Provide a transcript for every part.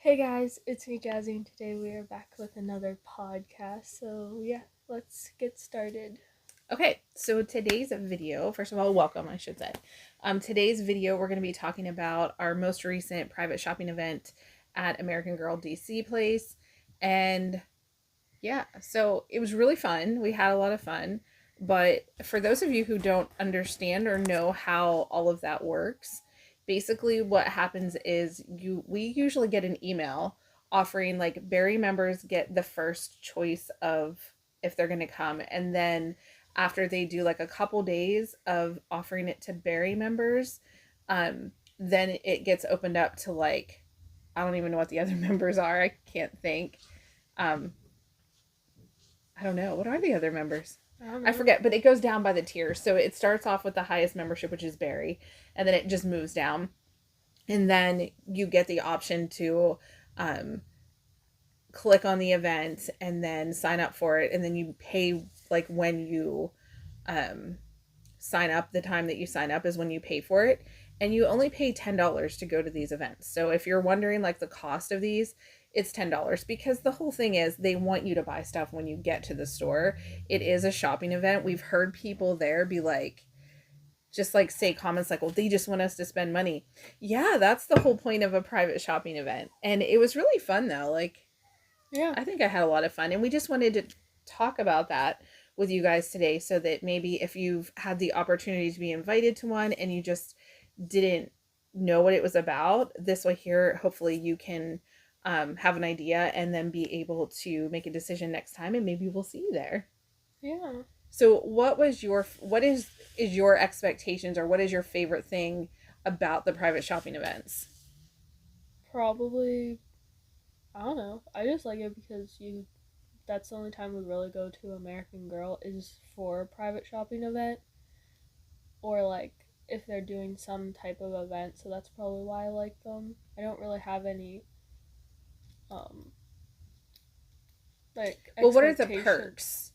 Hey guys, it's me Jazzy, and today we are back with another podcast. So yeah, let's get started. Okay, so today's video, first of all, welcome, I should say. Today's video, we're going to be talking about our most recent private shopping event at American Girl DC Place. And yeah, so it was really fun. We had a lot of fun. But for those of you who don't understand or know how all of that works, basically what happens is we usually get an email offering like Berry members get the first choice of if they're going to come, and then after they do like a couple days of offering it to Berry members, then it gets opened up to like I don't even know what the other members are. I can't think. Um, I don't know. What are the other members? I forget, but it goes down by the tiers. So it starts off with the highest membership, which is Berry, and then it just moves down. And then you get the option to um, click on the event and then sign up for it. And then you pay like when you um, sign up, the time that you sign up is when you pay for it. And you only pay $10 to go to these events. So if you're wondering like the cost of these, it's $10 because the whole thing is they want you to buy stuff when you get to the store. It is a shopping event. We've heard people there be like, just like say comments like, well, they just want us to spend money. Yeah, that's the whole point of a private shopping event. And it was really fun though. Like, Yeah. I think I had a lot of fun. And we just wanted to talk about that with you guys today so that maybe if you've had the opportunity to be invited to one and you just didn't know what it was about, this way here, hopefully you can have an idea and then be able to make a decision next time, and maybe we'll see you there. Yeah. So what is your expectations, or what is your favorite thing about the private shopping events? Probably I don't know. I just like it because you that's the only time we really go to American Girl is for a private shopping event or like if they're doing some type of event, so that's probably why I like them. I don't really have any um like Well, what are the expectations. perks?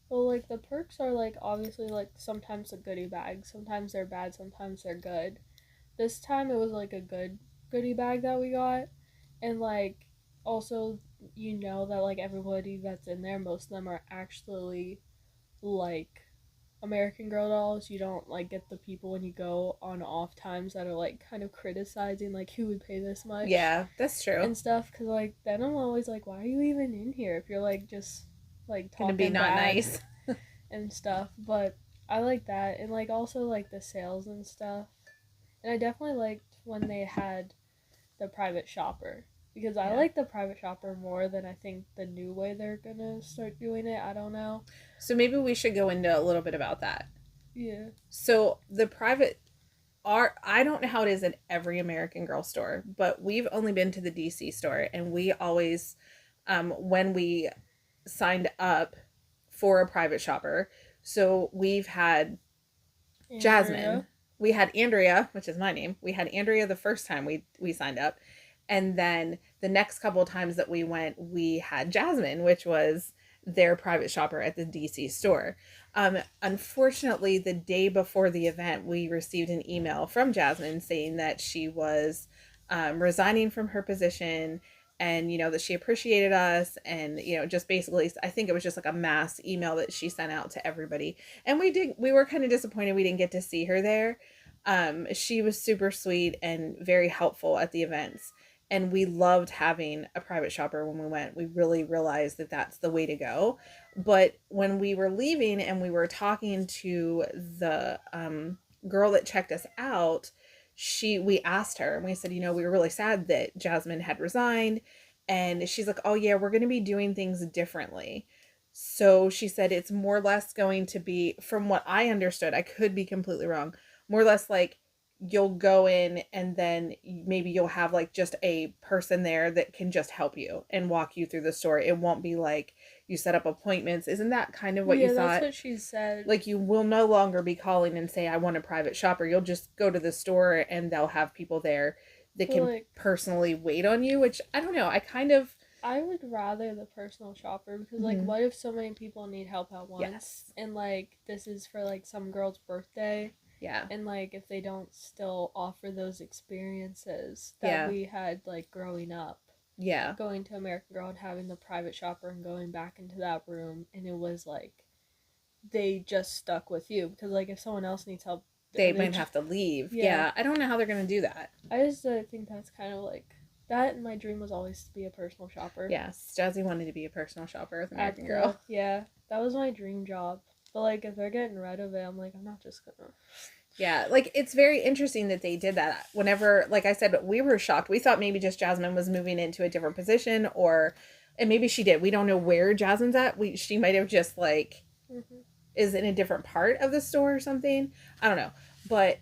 Well, like the perks are like obviously like sometimes a goodie bag, sometimes they're bad, sometimes they're good. This time it was like a good goodie bag that we got, and like also you know that like everybody that's in there, most of them are actually like American Girl dolls. You don't like get the people when you go on off times that are like kind of criticizing like who would pay this much Yeah, that's true. and stuff. Cause like then I'm always like, why are you even in here if you're like just like Gonna be talking not bad nice. and stuff, but I like that and like also like the sales and stuff. And I definitely liked when they had the private shopper because I Yeah. like the private shopper more than I think the new way they're gonna start doing it. I don't know. So maybe we should go into a little bit about that. Yeah. So the private are I don't know how it is in every American Girl store, but we've only been to the DC store, and we always when we signed up for a private shopper. So we've had Andrea. Jasmine, we had Andrea, which is my name. We had Andrea the first time we signed up, and then the next couple of times that we went, we had Jasmine, which was their private shopper at the DC store. Unfortunately, the day before the event, we received an email from Jasmine saying that she was resigning from her position, and that she appreciated us, and just basically I think it was just like a mass email that she sent out to everybody. And we were kind of disappointed we didn't get to see her there. She was super sweet and very helpful at the events, and we loved having a private shopper when we went. We really realized that that's the way to go. But when we were leaving and we were talking to the girl that checked us out, we asked her and we said, we were really sad that Jasmine had resigned. And she's like, oh yeah, we're going to be doing things differently. So she said it's more or less going to be, from what I understood, I could be completely wrong, more or less like you'll go in and then maybe you'll have like just a person there that can just help you and walk you through the store. It won't be like you set up appointments. Isn't that kind of what you Yeah, that's thought? what she said. Like you will no longer be calling and say I want a private shopper. You'll just go to the store and they'll have people there that But can like personally wait on you, which I don't know. I kind of I would rather the personal shopper because like mm-hmm. what if so many people need help at once Yes. and like this is for like some girl's birthday. Yeah. And like if they don't still offer those experiences that Yeah. we had like growing up. Yeah. going to American Girl and having the private shopper and going back into that room, and it was like they just stuck with you because like if someone else needs help, They might have to leave. Yeah. Yeah. I don't know how they're going to do that. I just think that's kind of like that. And my dream was always to be a personal shopper. Yes. Jazzy wanted to be a personal shopper with American Girl. Yeah, that was my dream job. But like if they're getting rid of it, I'm like, I'm not just gonna. Yeah, like it's very interesting that they did that. Whenever, like I said, we were shocked. We thought maybe just Jasmine was moving into a different position, or and maybe she did. We don't know where Jasmine's at. She might have just like is in a different part of the store or something. I don't know, but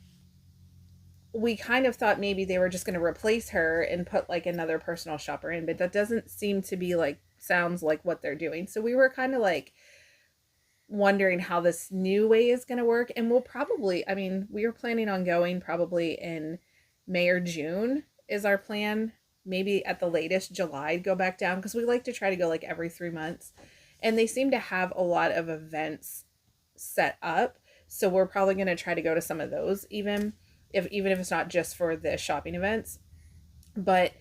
we kind of thought maybe they were just going to replace her and put like another personal shopper in, but that doesn't seem to be like sounds like what they're doing. So we were kind of like wondering how this new way is going to work, and we'll probably, I mean, we are planning on going probably in May or June is our plan, maybe at the latest July go back down, because we like to try to go like every 3 months, and they seem to have a lot of events set up, so we're probably going to try to go to some of those, even if it's not just for the shopping events, but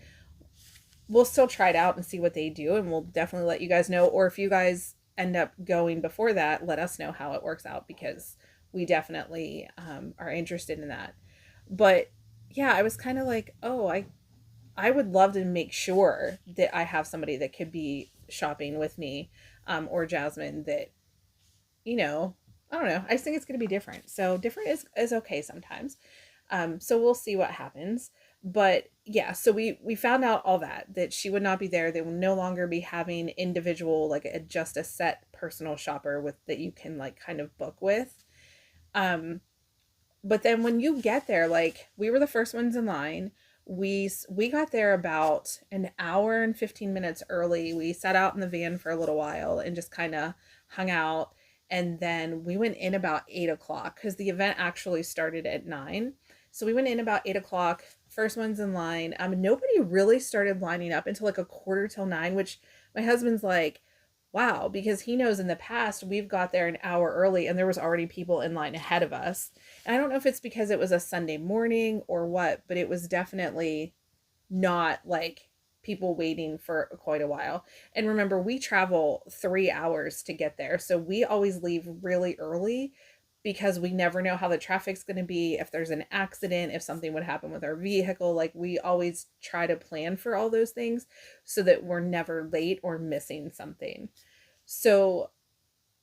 we'll still try it out and see what they do, and we'll definitely let you guys know, or if you guys end up going before that, let us know how it works out, because we definitely are interested in that. But yeah, I was kind of like, oh, I would love to make sure that I have somebody that could be shopping with me, or Jasmine, that, you know, I don't know, I just think it's going to be different, so different is okay sometimes. So we'll see what happens. But yeah, so we found out all that she would not be there. They will no longer be having individual, like just a set personal shopper with that you can like kind of book with. But then when you get there, like we were the first ones in line. We got there about an hour and 15 minutes early. We sat out in the van for a little while and just kind of hung out. And then we went in about 8 o'clock because the event actually started at 9. So we went in about 8 o'clock, first ones in line. Nobody really started lining up until like a quarter till 9, which my husband's like, wow, because he knows in the past we've got there an hour early and there was already people in line ahead of us. And I don't know if it's because it was a Sunday morning or what, but it was definitely not like people waiting for quite a while. And remember, we travel 3 hours to get there. So we always leave really early because we never know how the traffic's going to be, if there's an accident, if something would happen with our vehicle. Like we always try to plan for all those things so that we're never late or missing something. So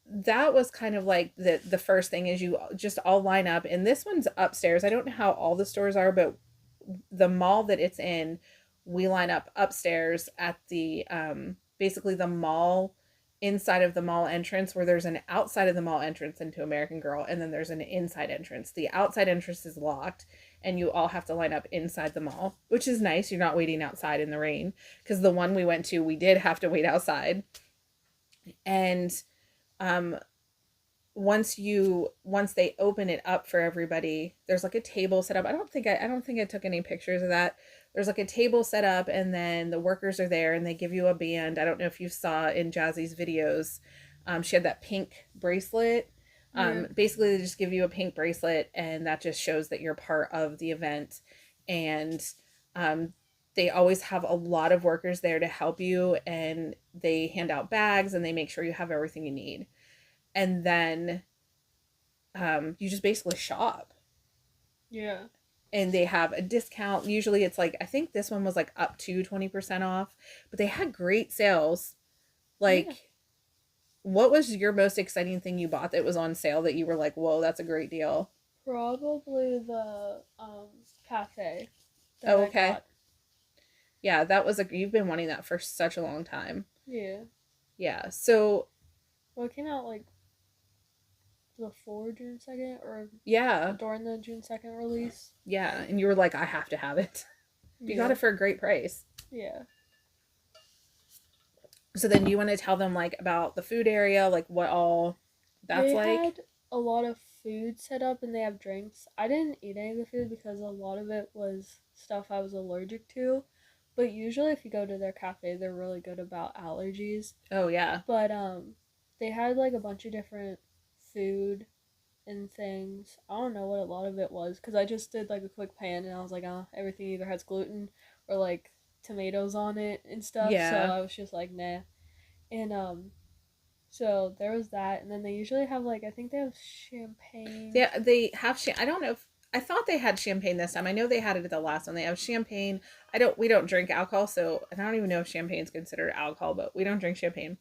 that was kind of like the first thing is you just all line up, and this one's upstairs. I don't know how all the stores are, but the mall that it's in, we line up upstairs at the basically the mall, inside of the mall entrance, where there's an outside of the mall entrance into American Girl, and then there's an inside entrance. The outside entrance is locked and you all have to line up inside the mall, which is nice. You're not waiting outside in the rain, because the one we went to, we did have to wait outside. And once they open it up for everybody, there's like a table set up. I don't think I took any pictures of that. There's like a table set up, and then the workers are there and they give you a band. I don't know if you saw in Jazzy's videos, she had that pink bracelet. Basically they just give you a pink bracelet, and that just shows that you're part of the event. And they always have a lot of workers there to help you, and they hand out bags and they make sure you have everything you need. And then you just basically shop. Yeah. And they have a discount. Usually it's like, I think this one was like up to 20% off, but they had great sales. Like, yeah. What was your most exciting thing you bought that was on sale that you were like, whoa, that's a great deal? Probably the cafe. Oh, okay. Yeah, that was you've been wanting that for such a long time. Yeah. Yeah, so. Well, it came out like before June 2nd, or yeah, during the June 2nd release. Yeah, and you were like, I have to have it. You got it for a great price. Yeah. So then do you want to tell them like about the food area, like what all that's like? They had a lot of food set up, and they have drinks. I didn't eat any of the food because a lot of it was stuff I was allergic to. But usually if you go to their cafe, they're really good about allergies. Oh, yeah. But they had like a bunch of different food and things. I don't know what a lot of it was, because I just did like a quick pan and I was like, everything either has gluten or like tomatoes on it and stuff. So Yeah. I was just like, nah. And so there was that, and then they usually have like I think they have champagne. They have I don't know if I thought they had champagne this time. I know they had it at the last one. They have champagne. We don't drink alcohol, so and I don't even know if champagne is considered alcohol, but we don't drink champagne.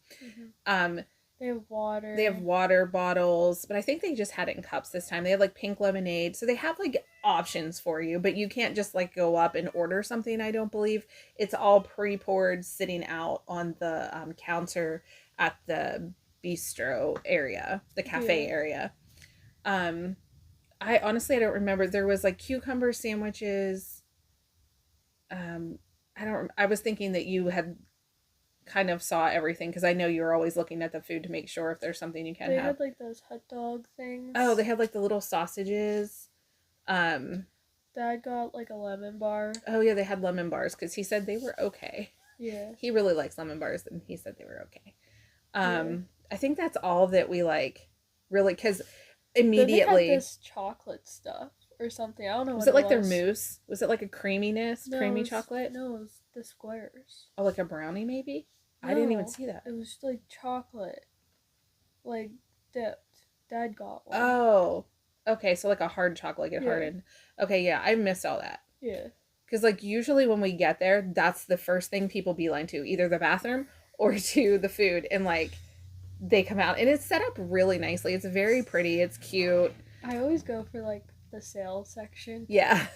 Um They have water. they have water bottles, but I think they just had it in cups this time. They have like pink lemonade. So they have like options for you, but you can't just like go up and order something, I don't believe. It's all pre-poured sitting out on the counter at the bistro area, the cafe area. I honestly I don't remember. There was like cucumber sandwiches. I was thinking that you had kind of saw everything because I know you're always looking at the food to make sure if there's something you can They have. had like those hot dog things. Oh, they had like the little sausages. Dad got like a lemon bar. Oh yeah, they had lemon bars because he said they were okay. Yeah. He really likes lemon bars, and he said they were okay. I think that's all that we like, really, because immediately Then they had this chocolate stuff or something. I don't know. Was what it like was. their mousse? Was it like a creaminess, creamy chocolate? No, it was the squares. Oh, like a brownie maybe? No, I didn't even see that. It was like chocolate, like dipped. Dad got one. Oh, okay. So like a hard chocolate, like it hardened. Okay, yeah, I missed all that. Yeah. Because like usually when we get there, that's the first thing people beeline to, either the bathroom or to the food, and like they come out and it's set up really nicely. It's very pretty. It's cute. I always go for like the sales section. Yeah.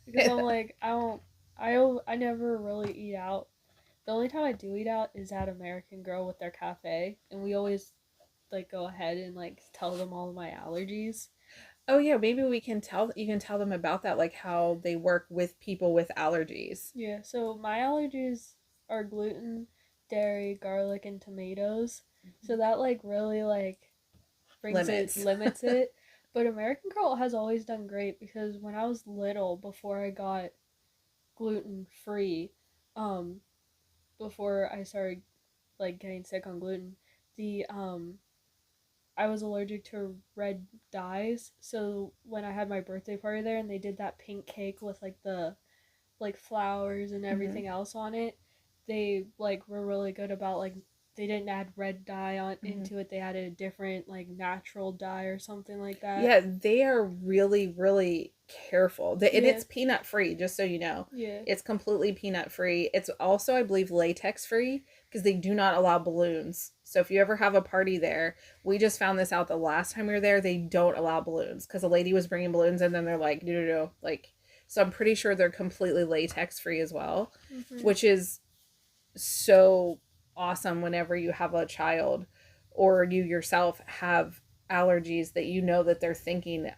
Because I'm like I never really eat out. The only time I do eat out is at American Girl with their cafe, and we always like go ahead and like tell them all of my allergies. Oh yeah, maybe you can tell them about that, like how they work with people with allergies. Yeah, so my allergies are gluten, dairy, garlic, and tomatoes. So that like really like limits it. But American Girl has always done great because when I was little, before I got gluten free, before I started like getting sick on gluten, the I was allergic to red dyes. So when I had my birthday party there and they did that pink cake with like the like flowers and everything else on it, they like were really good about like they didn't add red dye on into it. They added a different like natural dye or something like that. Yeah, they are really, really careful. And it's peanut free, just so you know. Yeah. It's completely peanut free. It's also, I believe, latex free because they do not allow balloons. So if you ever have a party there, we just found this out the last time we were there, they don't allow balloons because a lady was bringing balloons and then they're like, no. Like, so I'm pretty sure they're completely latex free as well, which is so awesome whenever you have a child or you yourself have allergies that you know that they're thinking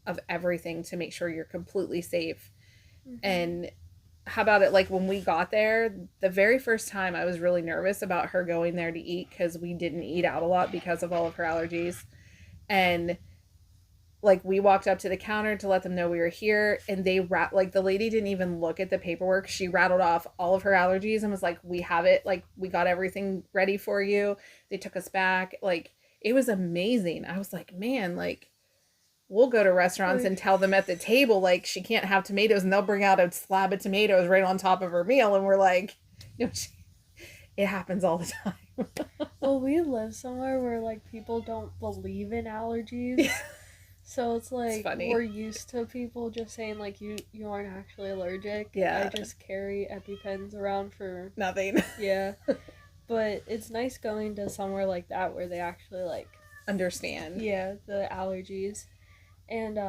of everything to make sure you're completely safe. And how about it, like when we got there the very first time, I was really nervous about her going there to eat because we didn't eat out a lot because of all of her allergies. And like we walked up to the counter to let them know we were here, and they like the lady didn't even look at the paperwork. She rattled off all of her allergies and was like, we have it, like we got everything ready for you. They took us back. Like it was amazing. I was like, man, like we'll go to restaurants and tell them at the table like she can't have tomatoes, and they'll bring out a slab of tomatoes right on top of her meal, and we're like, it happens all the time. Well, we live somewhere where like people don't believe in allergies. So it's like we're used to people just saying like you aren't actually allergic. Yeah. I just carry EpiPens around for nothing. Yeah. But it's nice going to somewhere like that where they actually like understand. Yeah, the allergies. And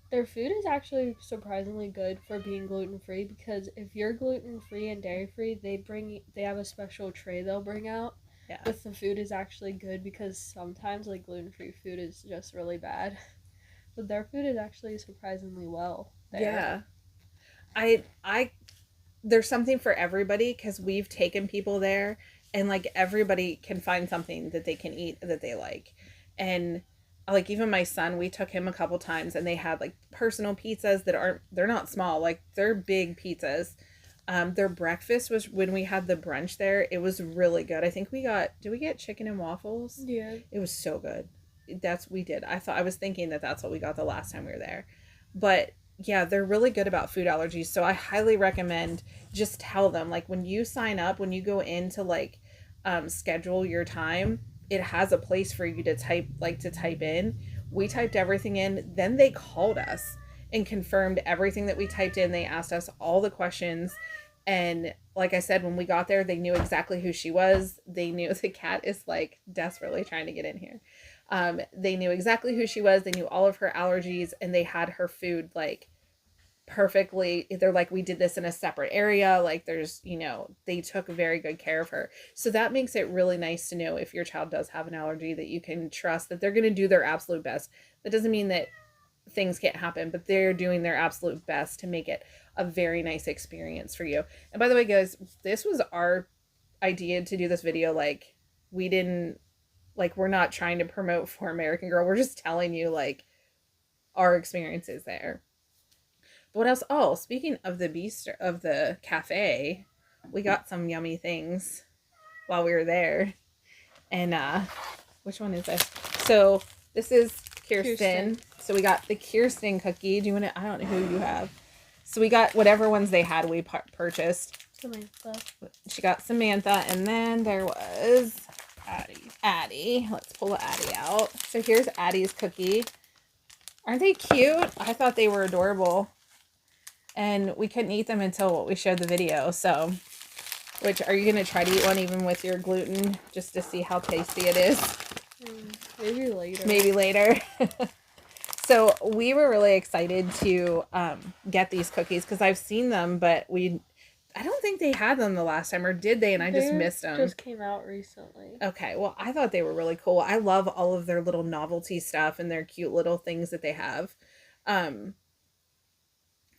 their food is actually surprisingly good for being gluten-free because if you're gluten-free and dairy-free, they have a special tray they'll bring out. Yeah. With the food is actually good because sometimes like gluten-free food is just really bad. But their food is actually surprisingly well there. Yeah. I there's something for everybody because we've taken people there and like everybody can find something that they can eat that they like. And like even my son, we took him a couple times and they had like personal pizzas that they're not small, like they're big pizzas. Their breakfast was, when we had the brunch there, it was really good. I think did we get chicken and waffles? Yeah. It was so good. We did. I was thinking that's what we got the last time we were there. But yeah, they're really good about food allergies. So I highly recommend just tell them, like, when you sign up, when you go in to like schedule your time, it has a place for you to type in. We typed everything in, then they called us and confirmed everything that we typed in. They asked us all the questions. And like I said, when we got there, they knew exactly who she was. They knew the cat is like desperately trying to get in here. They knew exactly who she was. They knew all of her allergies, and they had her food like perfectly. They're like, we did this in a separate area. Like, there's, they took very good care of her. So that makes it really nice to know if your child does have an allergy, that you can trust that they're going to do their absolute best. That doesn't mean that things can't happen, but they're doing their absolute best to make it a very nice experience for you. And by the way, guys, this was our idea to do this video. Like, we didn't, like, we're not trying to promote for American Girl. We're just telling you like our experiences there. But what else? Oh, speaking of the cafe, we got some yummy things while we were there. And which one is this? So this is Kirsten. So we got the Kirsten cookie. Do you want to? I don't know who you have. So we got whatever ones they had. We purchased. Samantha. She got Samantha, and then there was Addie. Addie. Let's pull Addie out. So here's Addie's cookie. Aren't they cute? I thought they were adorable. And we couldn't eat them until we showed the video. So, which, are you going to try to eat one even with your gluten just to see how tasty it is? Maybe later. Maybe later. So we were really excited to get these cookies because I've seen them, but I don't think they had them the last time, or did they? And I just missed them. Just came out recently. Okay, well, I thought they were really cool. I love all of their little novelty stuff and their cute little things that they have.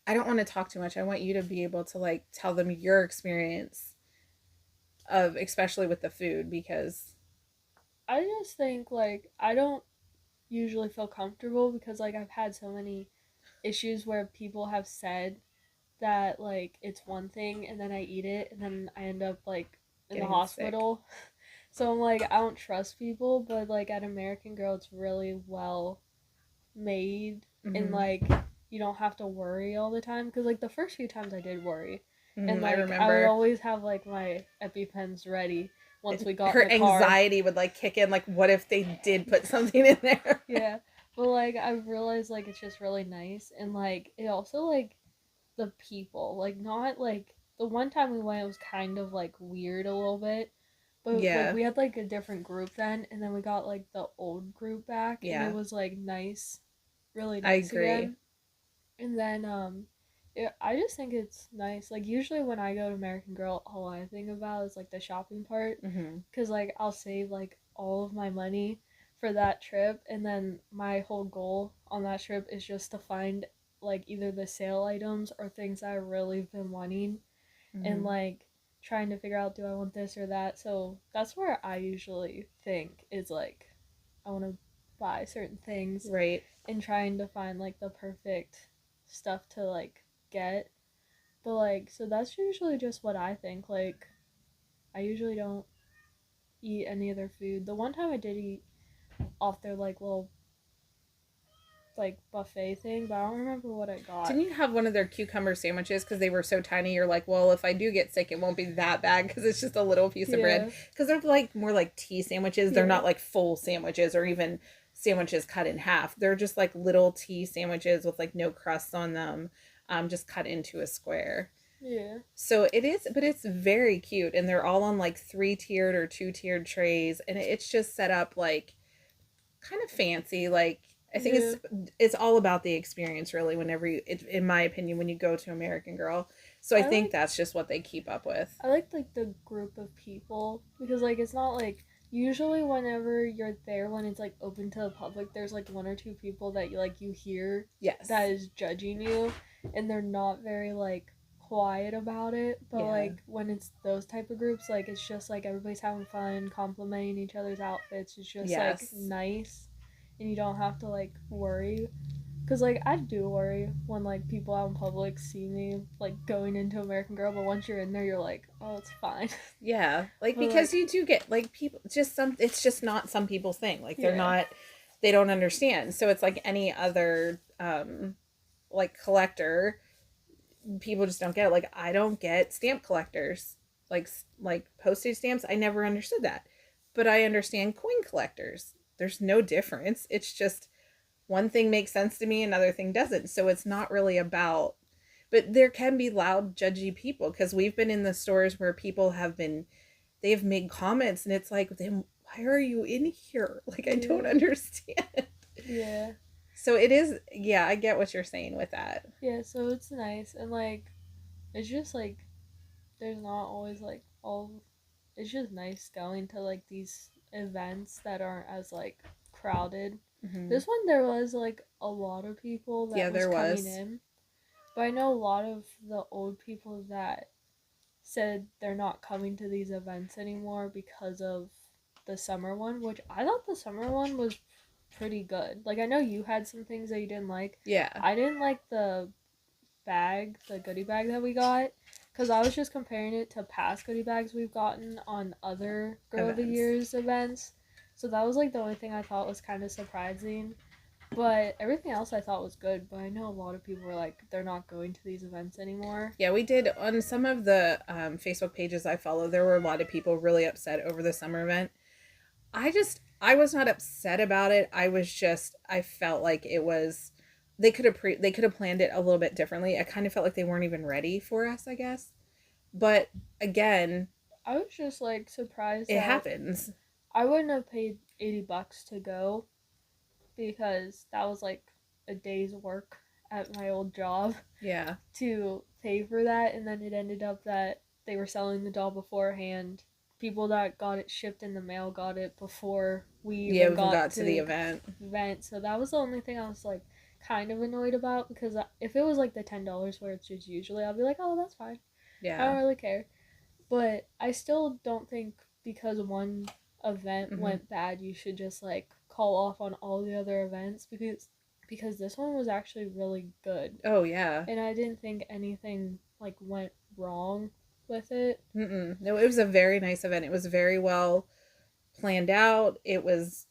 I don't want to talk too much. I want you to be able to like tell them your experience of, especially with the food, because I just think like I don't usually feel comfortable because like I've had so many issues where people have said that like it's one thing and then I eat it and then I end up like in the hospital. So I'm like, I don't trust people, but like at American Girl it's really well made. Mm-hmm. And like you don't have to worry all the time, because like the first few times I did worry. And like I would always have like my EpiPens ready once we got her in the car. Anxiety would like kick in, like what if they did put something in there. Yeah, but like I realized like it's just really nice, and like it also like the people, like not like the one time we went it was kind of like weird a little bit, but yeah, like we had like a different group then, and then we got like the old group back. Yeah, and it was like nice, really nice. I agree. Again. And then I just think it's nice. Like usually when I go to American Girl, all I think about is like the shopping part, because like I'll save like all of my money for that trip, and then my whole goal on that trip is just to find like either the sale items or things that I really been wanting, and like trying to figure out, do I want this or that. So that's where I usually think is like I want to buy certain things, right, and trying to find like the perfect stuff to like get. But like, so that's usually just what I think. Like I usually don't eat any of their food. The one time I did eat off their like little like buffet thing, but I don't remember what I got. Didn't you have one of their cucumber sandwiches? Because they were so tiny, you're like, well, if I do get sick it won't be that bad because it's just a little piece of bread. Because they're like more like tea sandwiches. They're not like full sandwiches or even sandwiches cut in half. They're just like little tea sandwiches with like no crusts on them, just cut into a square. Yeah. So it is, but it's very cute, and they're all on like 3-tiered or 2-tiered trays, and it's just set up like kind of fancy. Like I think it's all about the experience, really. Whenever you, in my opinion, when you go to American Girl, so I think that's just what they keep up with. I like the group of people, because like it's not like. Usually whenever you're there, when it's like open to the public, there's like 1 or 2 people that you hear that is judging you, and they're not very like quiet about it. But like when it's those type of groups, like it's just like everybody's having fun, complimenting each other's outfits. It's just like nice, and you don't have to like worry. Because, like, I do worry when, like, people out in public see me, like, going into American Girl, but once you're in there, you're like, oh, it's fine. Yeah, like, because like, you do get, like, people, it's just not some people's thing. Like, they're not, they don't understand. So it's like any other, like collector, people just don't get it. Like, I don't get stamp collectors, like postage stamps. I never understood that, but I understand coin collectors. There's no difference. It's just one thing makes sense to me, another thing doesn't. So it's not really about, but there can be loud, judgy people, because we've been in the stores where people have been, they've made comments, and it's like, then why are you in here? Like, I don't understand. Yeah. So it is, yeah, I get what you're saying with that. Yeah, so it's nice, and like it's just like there's not always like all, it's just nice going to like these events that aren't as like crowded. Mm-hmm. This one there was like a lot of people that was coming in. But I know a lot of the old people that said they're not coming to these events anymore because of the summer one, which I thought the summer one was pretty good. Like, I know you had some things that you didn't like. Yeah. I didn't like the goodie bag that we got, because I was just comparing it to past goodie bags we've gotten on other Girl of the Year's events. So that was like the only thing I thought was kind of surprising. But everything else I thought was good. But I know a lot of people were like, they're not going to these events anymore. Yeah, we did on some of the Facebook pages I follow. There were a lot of people really upset over the summer event. I was not upset about it. I felt like it was, they could have planned it a little bit differently. I kind of felt like they weren't even ready for us, I guess. But again, I was just like surprised. It happens. I wouldn't have paid $80 to go, because that was like a day's work at my old job. Yeah. To pay for that, and then it ended up that they were selling the doll beforehand. People that got it shipped in the mail got it before we even got to the event. So that was the only thing I was like kind of annoyed about, because if it was like the $10 where it's just usually, I'll be like, oh, that's fine. Yeah. I don't really care. But I still don't think because one event went bad, you should just like call off on all the other events, because this one was actually really good. Oh yeah. And I didn't think anything like went wrong with it. No, it was a very nice event. It was very well planned out. It was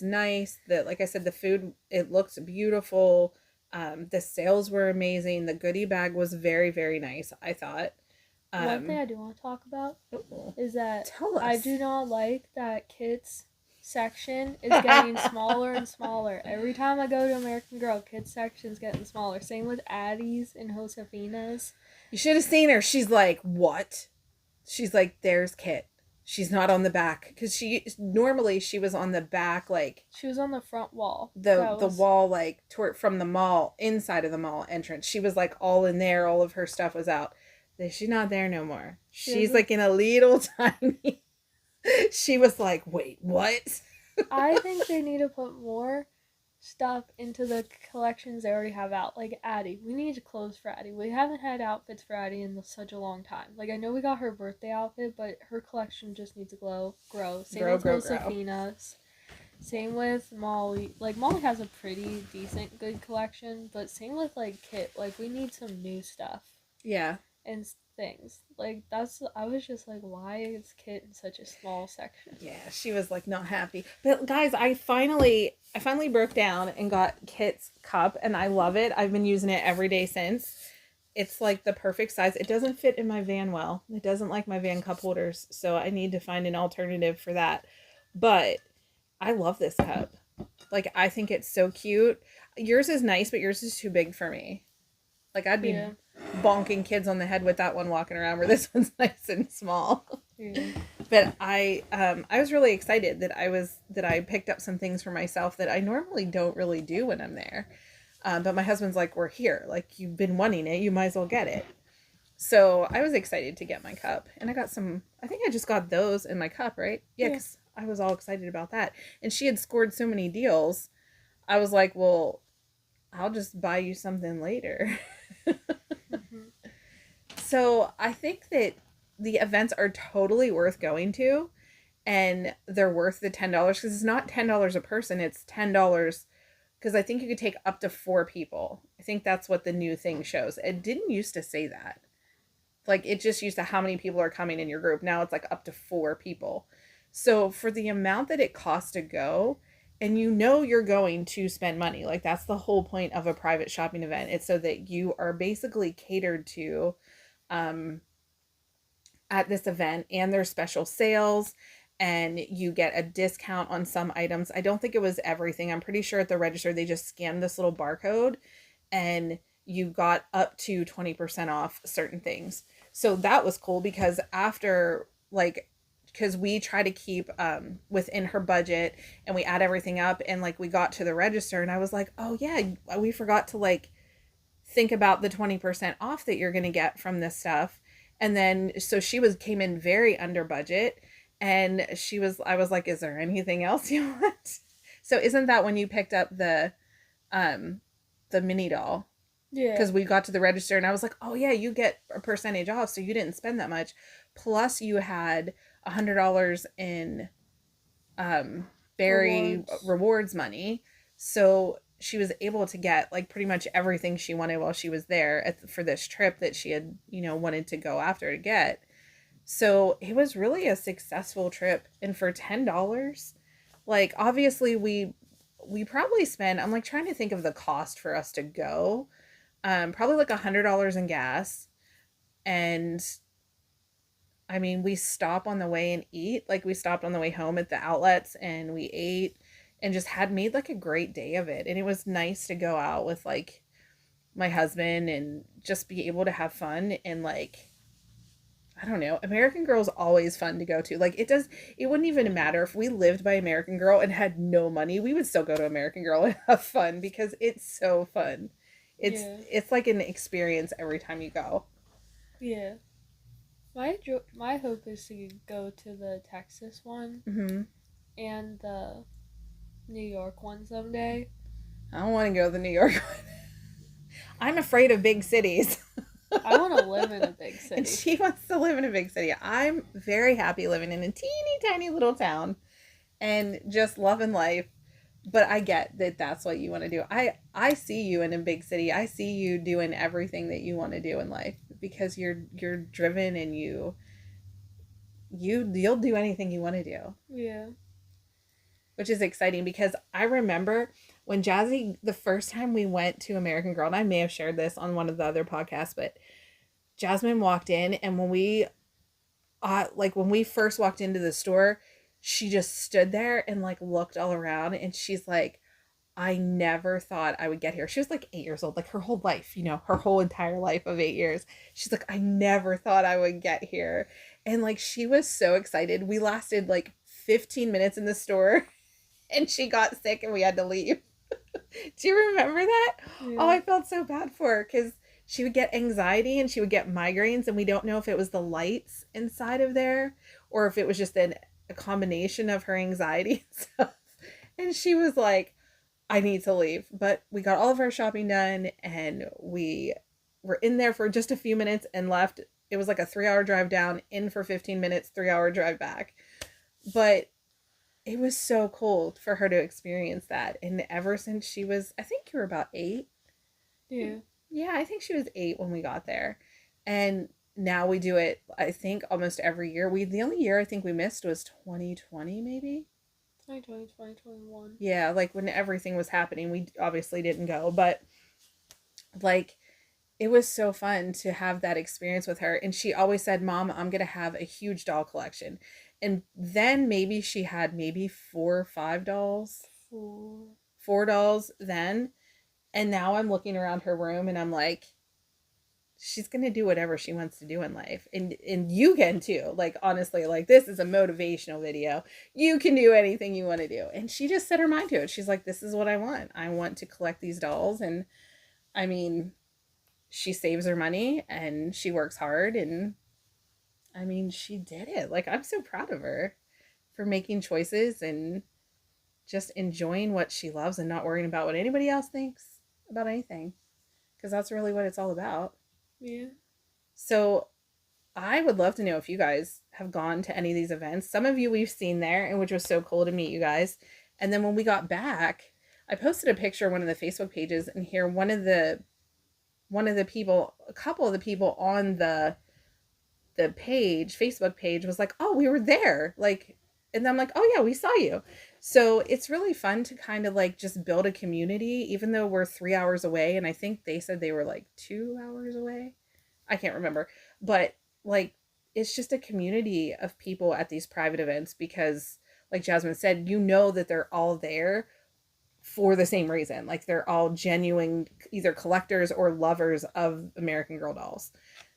nice. That, like I said, the food, it looked beautiful. The sales were amazing. The goodie bag was very, very nice, I thought. One thing I do want to talk about is that I do not like that Kit's section is getting smaller and smaller. Every time I go to American Girl, Kit's section's getting smaller. Same with Addie's and Josefina's. You should have seen her. She's like, what? She's like, there's Kit. She's not on the back, because she was on the back, like she was on the front wall. The wall, like from the mall, inside of the mall entrance. She was like all in there. All of her stuff was out. She's not there no more. She's like in a little tiny. She was like, wait, what? I think they need to put more stuff into the collections they already have out. Like Addie, we need clothes for Addie. We haven't had outfits for Addie in such a long time. Like, I know we got her birthday outfit, but her collection just needs to grow. Same with Josefina's. Same with Molly. Like, Molly has a pretty decent, good collection, but same with like Kit. Like, we need some new stuff. Yeah. And things like I was just like, why is Kit in such a small section? Yeah, she was like not happy. But guys, I finally broke down and got Kit's cup, and I love it. I've been using it every day since. It's like the perfect size. It doesn't fit in my van well. It doesn't like my van cup holders, so I need to find an alternative for that. But I love this cup. Like, I think it's so cute. Yours is nice, but yours is too big for me. Like, I'd be bonking kids on the head with that one walking around, where this one's nice and small. Yeah. But I was really excited that I picked up some things for myself that I normally don't really do when I'm there. But my husband's like, we're here. Like, you've been wanting it. You might as well get it. So I was excited to get my cup. And I got I think I just got those in my cup, right? Yeah, because I was all excited about that. And she had scored so many deals. I was like, well, I'll just buy you something later. So I think that the events are totally worth going to, and they're worth the $10, because it's not $10 a person. It's $10 because I think you could take up to 4 people. I think that's what the new thing shows. It didn't used to say that. Like, it just used to how many people are coming in your group. Now it's like up to 4 people. So for the amount that it costs to go, and you know you're going to spend money. Like that's the whole point of a private shopping event. It's so that you are basically catered to um at this event, and there's special sales and you get a discount on some items. I don't think it was everything. I'm pretty sure at the register they just scanned this little barcode and you got up to 20% off certain things. So that was cool because after like because we try to keep within her budget and we add everything up, and like we got to the register and I was like, "Oh yeah, we forgot to like think about the 20% off that you're going to get from this stuff." And then so she was came in very under budget, and I was like, "Is there anything else you want?" So isn't that when you picked up um the mini doll? Yeah. Because we got to the register and I was like, "Oh yeah, you get a percentage off, so you didn't spend that much. Plus you had $100 in Berry rewards money." So she was able to get like pretty much everything she wanted while she was there for this trip that she had, wanted to go after to get. So it was really a successful trip. And for $10, like obviously we probably spent, I'm like trying to think of the cost for us to go. Probably like $100 in gas. And I mean, we stop on the way and eat. Like we stopped on the way home at the outlets and we ate and just had made like a great day of it. And it was nice to go out with like my husband and just be able to have fun. And like, I don't know, American Girl's always fun to go to. Like it wouldn't even matter if we lived by American Girl and had no money, we would still go to American Girl and have fun because it's so fun. It's like an experience every time you go. Yeah. My hope is to go to the Texas one and the New York one someday. I don't want to go to the New York one. I'm afraid of big cities. I want to live in a big city. And she wants to live in a big city. I'm very happy living in a teeny tiny little town and just loving life. But I get that that's what you want to do. I see you in a big city. I see you doing everything that you want to do in life because you're driven and you'll do anything you want to do. Yeah. Which is exciting because I remember when Jazzy, the first time we went to American Girl, and I may have shared this on one of the other podcasts, but Jasmine walked in, and when we first walked into the store, she just stood there and like looked all around, and she's like, "I never thought I would get here." She was like 8 years old, like her whole life, her whole entire life of 8 years. She's like, "I never thought I would get here." And like, she was so excited. We lasted like 15 minutes in the store and she got sick and we had to leave. Do you remember that? Yeah. Oh, I felt so bad for her because she would get anxiety and she would get migraines, and we don't know if it was the lights inside of there or if it was just a combination of her anxiety and stuff. And she was like, "I need to leave." But we got all of our shopping done and we were in there for just a few minutes and left. It was like a 3-hour drive down, in for 15 minutes, 3-hour drive back. But it was so cool for her to experience that. And ever since she was, I think you were about 8. Yeah. Yeah, I think she was 8 when we got there. And now we do it, I think, almost every year. The only year I think we missed was 2020, maybe? 2020, 2021. Yeah, like when everything was happening, we obviously didn't go. But, like, it was so fun to have that experience with her. And she always said, "Mom, I'm going to have a huge doll collection." And then maybe she had maybe 4 or 5 dolls. 4 dolls then. And now I'm looking around her room and I'm like, she's going to do whatever she wants to do in life. And you can too. Like, honestly, like, this is a motivational video. You can do anything you want to do. And she just set her mind to it. She's like, "This is what I want. I want to collect these dolls." And I mean, she saves her money and she works hard, and I mean, she did it. Like, I'm so proud of her for making choices and just enjoying what she loves and not worrying about what anybody else thinks about anything. Because that's really what it's all about. Yeah. So I would love to know if you guys have gone to any of these events. Some of you we've seen there, and which was so cool to meet you guys. And then when we got back, I posted a picture on one of the Facebook pages, and here one of the people, a couple of the people on the Facebook page was like, "Oh, we were there." Like, And I'm like, oh yeah, we saw you. So it's really fun to kind of like just build a community, even though we're 3 hours away. And I think they said they were like 2 hours away. I can't remember. But like, it's just a community of people at these private events because, like Jasmine said, you know that they're all there for the same reason. Like, they're all genuine, either collectors or lovers of American Girl dolls.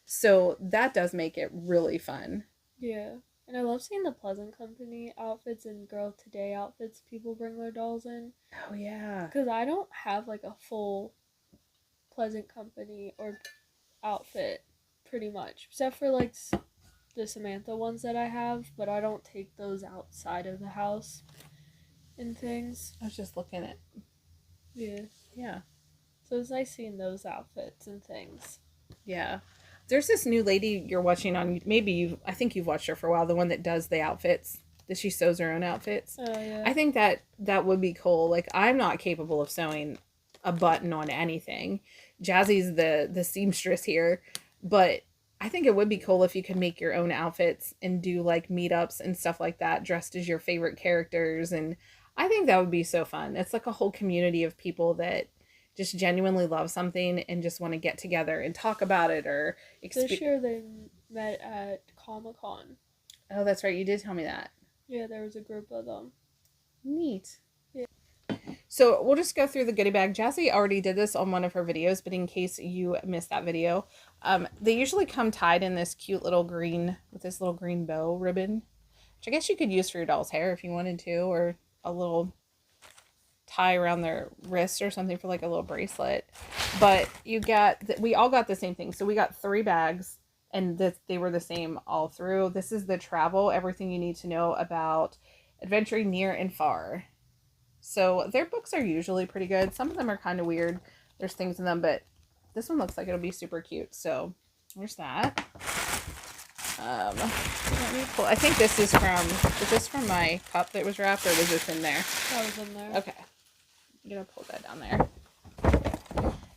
So that does make it really fun. Yeah. And I love seeing the Pleasant Company outfits and Girl Today outfits people bring their dolls in. Oh, yeah. Because I don't have like a full Pleasant Company or outfit, pretty much. Except for like the Samantha ones that I have, but I don't take those outside of the house and things. I was just looking at. Yeah. Yeah. So it's nice seeing those outfits and things. Yeah. There's this new lady you're watching on, I think you've watched her for a while, the one that does the outfits, that she sews her own outfits. Oh, yeah. I think that would be cool. Like, I'm not capable of sewing a button on anything. Jazzy's the seamstress here, but I think it would be cool if you could make your own outfits and do like meetups and stuff like that, dressed as your favorite characters. And I think that would be so fun. It's like a whole community of people that just genuinely love something and just want to get together and talk about it or This year they met at Comic-Con. Oh, that's right. You did tell me that. Yeah, there was a group of them. Neat. Yeah. So we'll just go through the goodie bag. Jazzy already did this on one of her videos, but in case you missed that video, they usually come tied in this cute little green, with this little green bow ribbon, which I guess you could use for your doll's hair if you wanted to, or a little tie around their wrist or something for like a little bracelet. But we all got the same thing. So we got 3 bags and they were the same all through. This is the travel, everything you need to know about adventuring near and far. So their books are usually pretty good. Some of them are kind of weird. There's things in them, but this one looks like it'll be super cute. So there's that. Let me pull. I think is this from my cup that was wrapped, or was this in there? That was in there. Okay. I'm gonna pull that down there.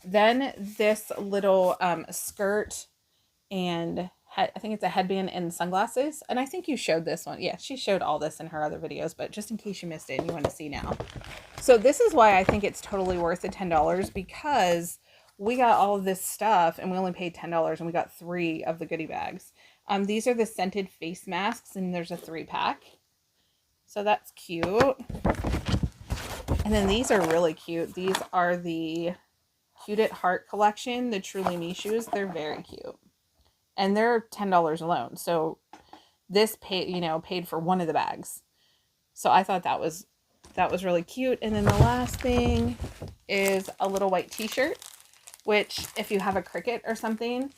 Then this little skirt and I think it's a headband and sunglasses. And I think you showed this one. Yeah, she showed all this in her other videos, but just in case you missed it and you want to see now. So this is why I think it's totally worth the $10, because we got all of this stuff and we only paid $10 and we got 3 of the goodie bags. These are the scented face masks and there's a 3-pack. So that's cute. And then these are really cute. These are the Cute at Heart collection, the Truly Me shoes. They're very cute. And they're $10 alone. So this paid for one of the bags. So I thought that was really cute. And then the last thing is a little white t-shirt, which if you have a Cricut or something,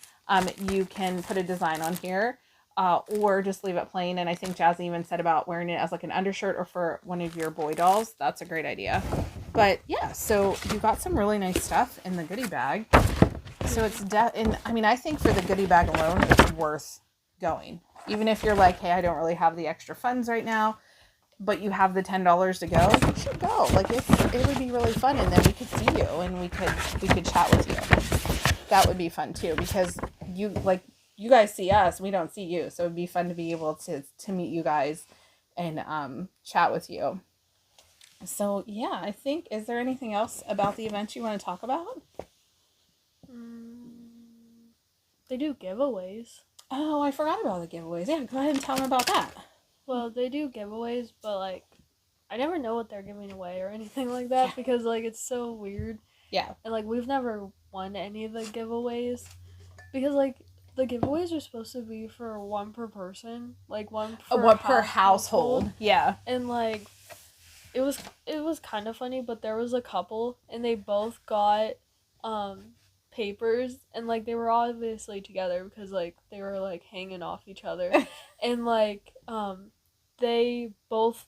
you can put a design on here. Or just leave it plain. And I think Jazzy even said about wearing it as like an undershirt or for one of your boy dolls. That's a great idea. But yeah, so you got some really nice stuff in the goodie bag. So it's I think for the goodie bag alone, it's worth going. Even if you're like, hey, I don't really have the extra funds right now, but you have the $10 to go, you should go. Like it would be really fun, and then we could see you and we could chat with you. That would be fun too, because you guys see us, we don't see you. So it'd be fun to be able to meet you guys and chat with you. So yeah, I think, is there anything else about the event you want to talk about? They do giveaways. Oh, I forgot about the giveaways. Yeah, go ahead and tell them about that. Well, they do giveaways, but like, I never know what they're giving away or anything like that, because like it's so weird. Yeah. And like we've never won any of the giveaways, because like the giveaways are supposed to be for one per person, like one per household. Yeah. And like it was kind of funny, but there was a couple and they both got papers, and like they were obviously together because like they were like hanging off each other. And like they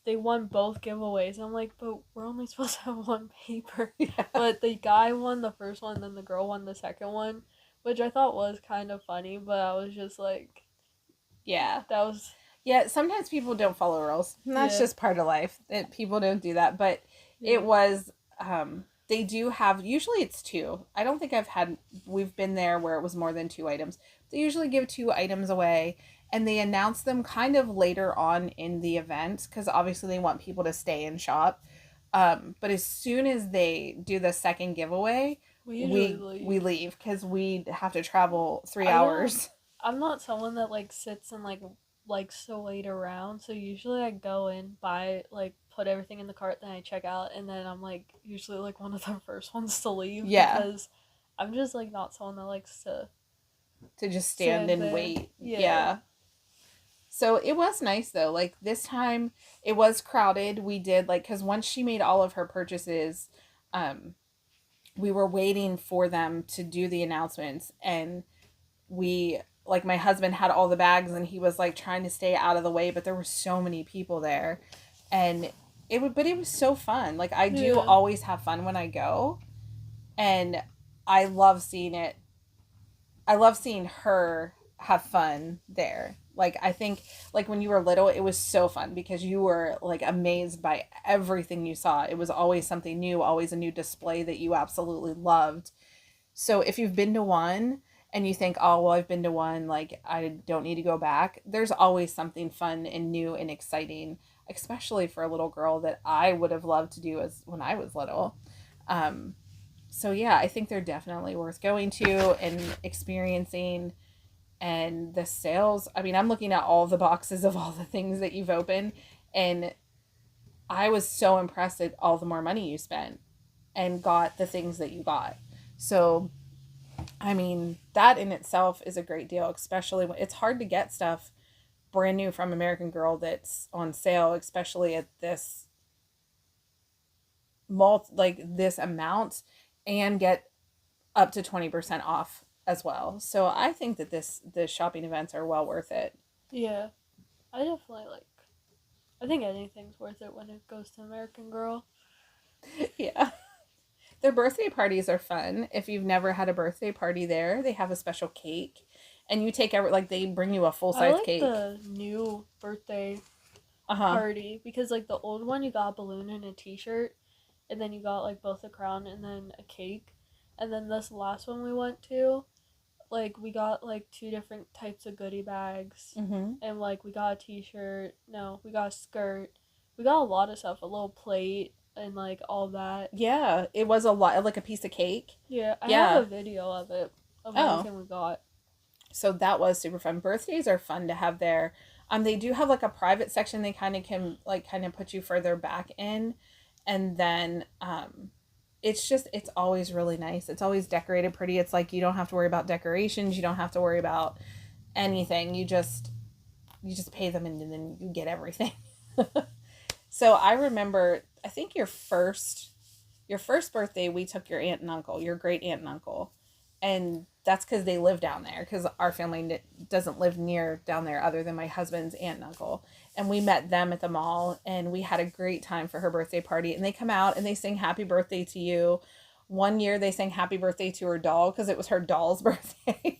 won both giveaways, and I'm like, but we're only supposed to have one paper. Yeah. But the guy won the first one, then the girl won the second one, which I thought was kind of funny, but I was just like, yeah, that was... Yeah, sometimes people don't follow rules. And that's just part of life. People don't do that. But it was, they do have, usually it's 2. I don't think we've been there where it was more than 2 items. They usually give 2 items away. and they announce them kind of later on in the event because obviously they want people to stay and shop. But as soon as they do the second giveaway, We usually we leave. leave because we have to travel 3 I don't. hours. I'm not someone that like sits and like likes to wait around. So usually I go in, buy like put everything in the cart, then I check out, and then I'm like usually like one of the first ones to leave Yeah, because I'm just like not someone that likes to just stand sit and there. wait. Yeah. Yeah. So it was nice though. Like this time it was crowded. We did like cuz once she made all of her purchases, um we were waiting for them to do the announcements, and we like my husband had all the bags and he was like trying to stay out of the way, but there were so many people there, and it was so fun. Like I do Yeah. always have fun when I go, and I love seeing it. I love seeing her have fun there. Like I think like when you were little it was so fun because you were like amazed by everything you saw. It was always something new, always a new display that you absolutely loved. So if you've been to one and you think, "Oh, well I've been to one, like I don't need to go back." There's always something fun and new and exciting, especially for a little girl that I would have loved to do as when I was little. Um so yeah, I think they're definitely worth going to and experiencing. And the sales, I mean, I'm looking at all the boxes of all the things that you've opened, and I was so impressed at all the more money you spent and got the things that you got. So, I mean, that in itself is a great deal, especially when it's hard to get stuff brand new from American Girl that's on sale, especially at this like this amount, and get up to 20% off as well. So I think that the shopping events are well worth it. Yeah. I definitely like. I think anything's worth it when it goes to American Girl. Yeah. Their birthday parties are fun. If you've never had a birthday party there, they have a special cake. And you take every, like, they bring you a full I size like cake. the new birthday Uh huh. party because like the old one you got a balloon and a t-shirt, and then you got like both a crown and then a cake, and then this last one we went to, like we got like two different types of goodie bags, Mm-hmm. and like we got a t-shirt, no, we got a skirt, we got a lot of stuff, a little plate and like all that. Yeah, it was a lot, like a piece of cake. Yeah, I have Yeah. a video of it, of Oh, everything we got. so that was super fun. Birthdays are fun to have there. They do have like a private section they kind of can like kind of put you further back in, and then it's just it's always really nice. It's always decorated pretty. It's like you don't have to worry about decorations. You don't have to worry about anything. You just pay them and then you get everything. So I remember I think your first birthday we took your aunt and uncle, your great aunt and uncle, and that's because they live down there because our family doesn't live near down there other than my husband's aunt and uncle, and we met them at the mall and we had a great time for her birthday party, and they come out and they sing happy birthday to you. One year they sang happy birthday to her doll because it was her doll's birthday.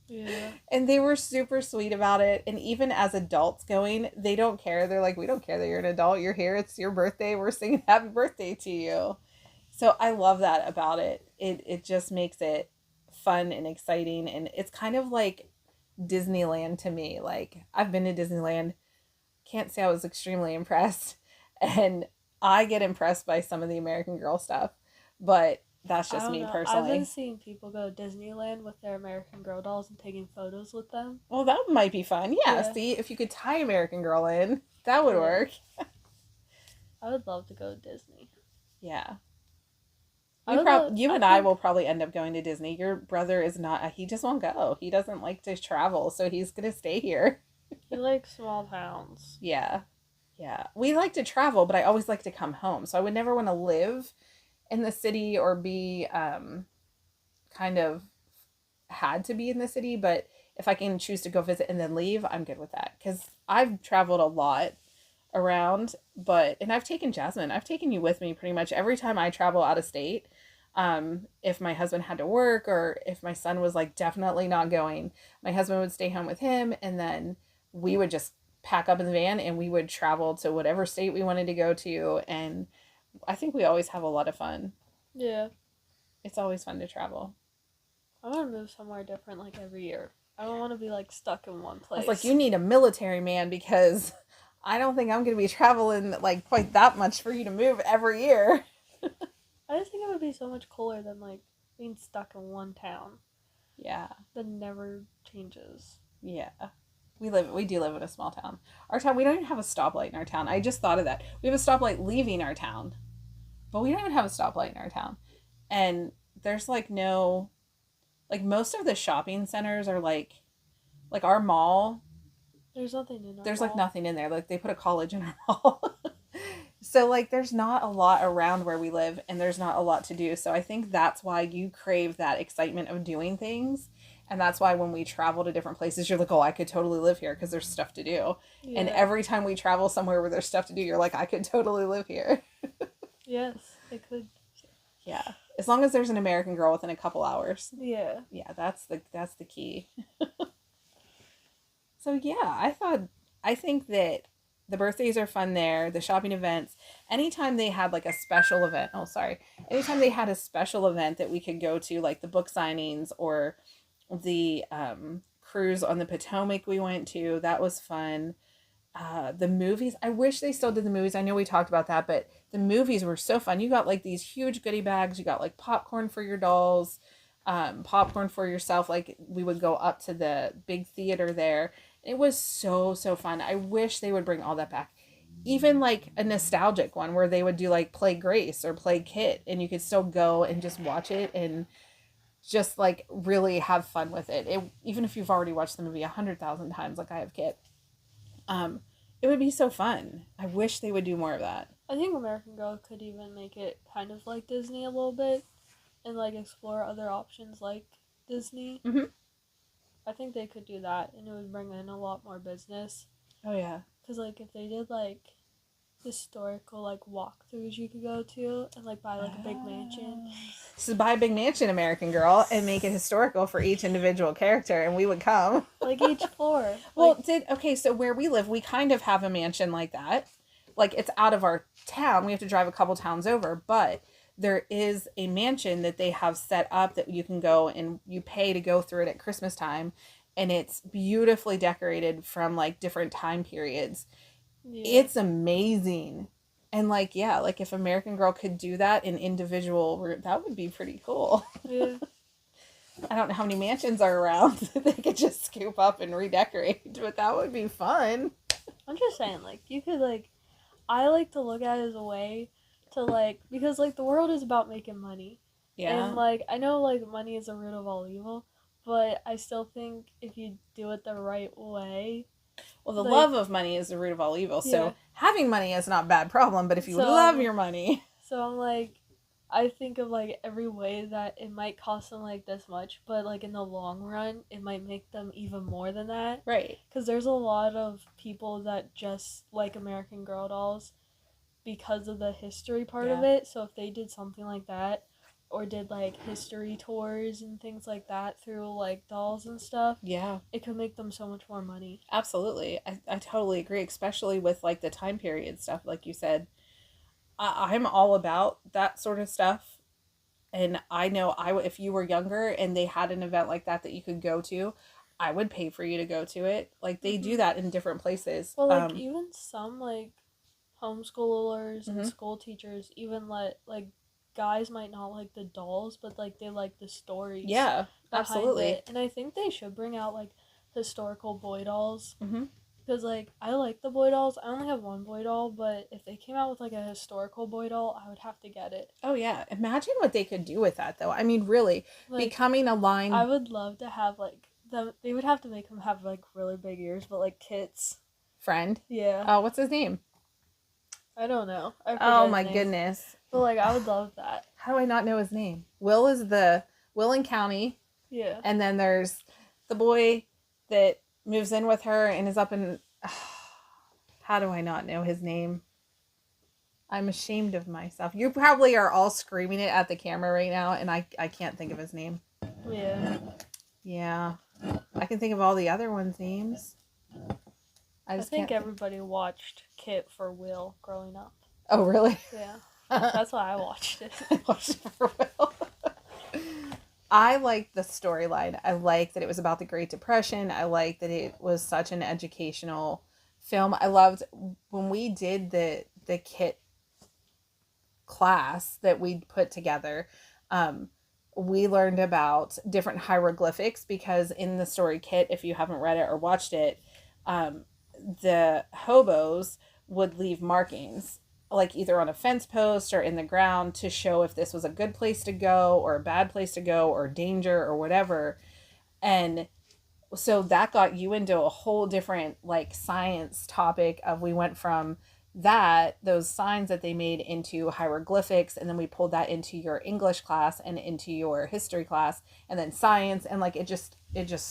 Yeah. And they were super sweet about it. And even as adults going, they don't care. They're like, we don't care that you're an adult. You're here. It's your birthday. We're singing happy birthday to you. So I love that about it. It just makes it fun and exciting. And it's kind of like Disneyland to me. Like, I've been to Disneyland. Can't say I was extremely impressed. And I get impressed by some of the American Girl stuff. But that's I just don't me know. I've been personally. seeing people go to Disneyland with their American Girl dolls and taking photos with them. Well, that might be fun. Yeah, Yeah. see, if you could tie American Girl in, that would Yeah. work. I would love to go to Disney. Yeah. I would love, You I and I think will probably end up going to Disney. Your brother is not, he just won't go. He doesn't like to travel, so he's going to stay here. he likes small towns. Yeah. Yeah. We like to travel, but I always like to come home. So I would never want to live in the city or be kind of had to be in the city, but if I can choose to go visit and then leave, I'm good with that cuz I've traveled a lot around, but and I've taken Jasmine. I've taken you with me pretty much every time I travel out of state. If my husband had to work or if my son was like definitely not going, my husband would stay home with him and then we would just pack up in the van and we would travel to whatever state we wanted to go to, and I think we always have a lot of fun. Yeah. It's always fun to travel. I want to move somewhere different like every year. I don't want to be like stuck in one I place. was like, you need a military man because I don't think I'm going to be traveling like quite that much for you to move every year. I just think it would be so much cooler than like being stuck in one town Yeah. that never changes. Yeah. We do live in a small town. Our town, we don't even have a stoplight in our town. I just thought of that. We have a stoplight leaving our town, but we don't even have a stoplight in our town. And there's like no, like most of the shopping centers are like our mall. There's nothing in our There's mall. like nothing in there. Like they put a college in our mall. So like there's not a lot around where we live and there's not a lot to do. So I think that's why you crave that excitement of doing things. And that's why when we travel to different places, you're like, oh, I could totally live here because there's stuff to do. Yeah. And every time we travel somewhere where there's stuff to do, you're like, I could totally live here. Yes, it could. Yeah. As long as there's an American Girl within a couple hours. Yeah. Yeah, that's the key. So yeah, I think that the birthdays are fun there, the shopping events. Anytime they had like a special event, anytime they had a special event that we could go to, like the book signings or the cruise on the Potomac we went to, that was fun. The movies, I wish they still did the movies. I know we talked about that, but the movies were so fun. You got like these huge goodie bags. You got like popcorn for your dolls, popcorn for yourself. Like we would go up to the big theater there. It was so fun. I wish they would bring all that back. Even like a nostalgic one where they would do like Play Grace or Play Kit and you could still go and just watch it and just like really have fun with it. Even if you've already watched the movie 100,000 times like I have Kit. It would be so fun. I wish they would do more of that. I think American Girl could even make it kind of like Disney a little bit and like explore other options like Disney. Mm-hmm. I think they could do that and it would bring in a lot more business. Oh yeah. Because like if they did like historical like walkthroughs you could go to and like buy like a big mansion. So buy a big mansion, American Girl, and make it historical for each individual character, and we would come. Like each floor. Well, so where we live, we kind of have a mansion like that. Like it's out of our town. We have to drive a couple towns over, but there is a mansion that they have set up that you can go and you pay to go through it at Christmas time, and it's beautifully decorated from like different time periods. Yeah. It's amazing. And like, yeah, like if American Girl could do that in individual, that would be pretty cool. Yeah. I don't know how many mansions are around that they could just scoop up and redecorate, but that would be fun. I'm just saying, like, you could, like, I like to look at it as a way to, like, because, like, the world is about making money. Yeah. And, like, I know, like, money is the root of all evil, but I still think if you do it the right way. Well, the love of money is the root of all evil, so having money is not a bad problem, but if you love your money. So I'm like, I think of like every way that it might cost them like this much, but like in the long run, it might make them even more than that. Right. Because there's a lot of people that just like American Girl dolls because of the history part of it. So if they did something like that, or did like history tours and things like that through like dolls and stuff, it could make them so much more money. Absolutely. I totally agree, especially with like the time period stuff, like you said. I'm all about that sort of stuff. And I know if you were younger and they had an event like that you could go to, I would pay for you to go to it. Like they do that in different places. Well, like even some like homeschoolers and school teachers even let like guys might not like the dolls, but like they like the stories. Yeah, absolutely. It. And I think they should bring out like historical boy dolls. Mm-hmm. Because, like, I like the boy dolls. I only have one boy doll, but if they came out with, like, a historical boy doll, I would have to get it. Oh, yeah. Imagine what they could do with that, though. I mean, really, like, becoming a line... I would love to have, like, they would have to make him have, like, really big ears, but, like, Kit's friend? Yeah. Oh, what's his name? I don't know. Oh, my goodness. But, like, I would love that. How do I not know his name? Will in County. Yeah. And then there's the boy that moves in with her and is up in... How do I not know his name? I'm ashamed of myself. You probably are all screaming it at the camera right now, and I can't think of his name. Yeah. Yeah. I can think of all the other ones' names. I think everybody watched Kit for Will growing up. Oh, really? Yeah. That's why I watched it. I watched it for Will. I liked the storyline. I liked that it was about the Great Depression. I liked that it was such an educational film. I loved when we did the kit class that we put together. We learned about different hieroglyphics because in the story kit, if you haven't read it or watched it, the hobos would leave markings like either on a fence post or in the ground to show if this was a good place to go or a bad place to go or danger or whatever. And so that got you into a whole different like science topic of we went from those signs that they made into hieroglyphics, and then we pulled that into your English class and into your history class and then science, and like it just